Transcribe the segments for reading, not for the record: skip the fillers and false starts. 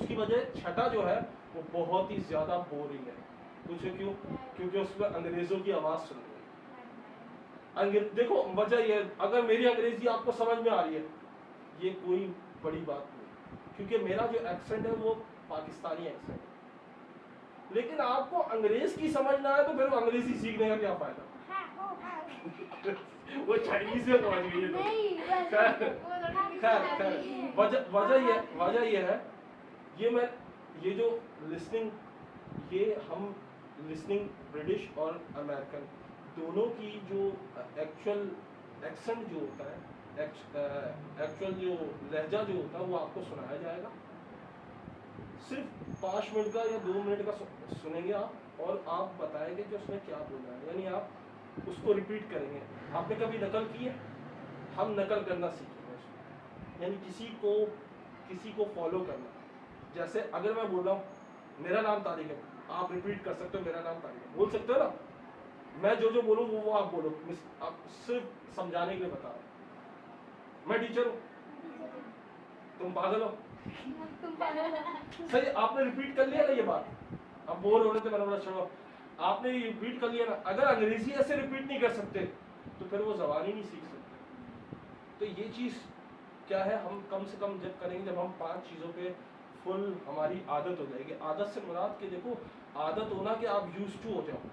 اس کی وجہ چھٹا جو ہے وہ بہت ہی زیادہ بورنگ ہے. پوچھو کیوں؟ کیونکہ اس میں انگریزوں کی آواز سن رہی ہے. دیکھو وجہ یہ ہے، اگر میری انگریزی آپ کو سمجھ میں آ رہی ہے یہ کوئی بڑی بات نہیں، کیونکہ میرا جو ایکسنٹ ہے وہ پاکستانی ایکسنٹ ہے. لیکن آپ کو انگریز کی سمجھ نہ آئے تو پھر انگریزی سیکھنے کا کیا فائدہ؟ وہ چائنیز سے پہنچ گئی ہے. وجہ یہ ہے، یہ جو لسننگ، یہ ہم لسننگ برٹش اور امریکن دونوں کی جو ایکچوئل ایکسنٹ جو ہوتا ہے، ایکچوئل جو لہجہ جو ہوتا ہے وہ آپ کو سنایا جائے گا. صرف 5 منٹ کا یا 2 منٹ کا سنیں گے آپ، اور آپ بتائیں گے کہ اس نے کیا بولا ہے، یعنی آپ اس کو ریپیٹ کریں گے. آپ نے کبھی نقل کی ہے؟ ہم نقل کرنا سیکھیں گے اس میں، یعنی کسی کو فالو کرنا. جیسے اگر میں بول رہا ہوں میرا نام طارق ہے، آپ ریپیٹ کر سکتے ہو میرا نام طارق ہے، بول سکتے ہو نا. میں جو بولوں وہ آپ بولو، آپ صرف سمجھانے کے لیے بتا رہا ہوں. میں ٹیچر ہوں، تم پاگل ہو. صحیح، آپ نے ریپیٹ کر لیا نا یہ بات. اب بور ہو رہے تھے، میں نے بولا چھوڑو، آپ نے یہ ریپیٹ کر لیا نا. اگر انگریزی ایسے ریپیٹ نہیں کر سکتے تو پھر وہ زبان ہی نہیں سیکھ سکتے. تو یہ چیز کیا ہے، ہم کم سے کم جب کریں گے، جب ہم 5 چیزوں پہ فل ہماری عادت ہو جائے گی. عادت سے مراد کہ دیکھو عادت ہونا کہ آپ یوز ٹو ہو جاؤ،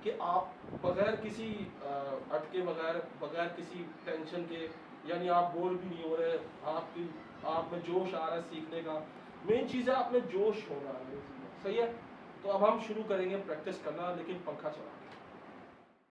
کہ آپ بغیر کسی اٹکے، بغیر کسی ٹینشن کے، یعنی آپ بور بھی نہیں ہو رہے، آپ میں جوش آ رہا ہے سیکھنے کا. مین چیز ہے آپ میں جوش ہونا ہے. صحیح ہے. تو اب ہم شروع کریں گے پریکٹس کرنا، لیکن پنکھا چلا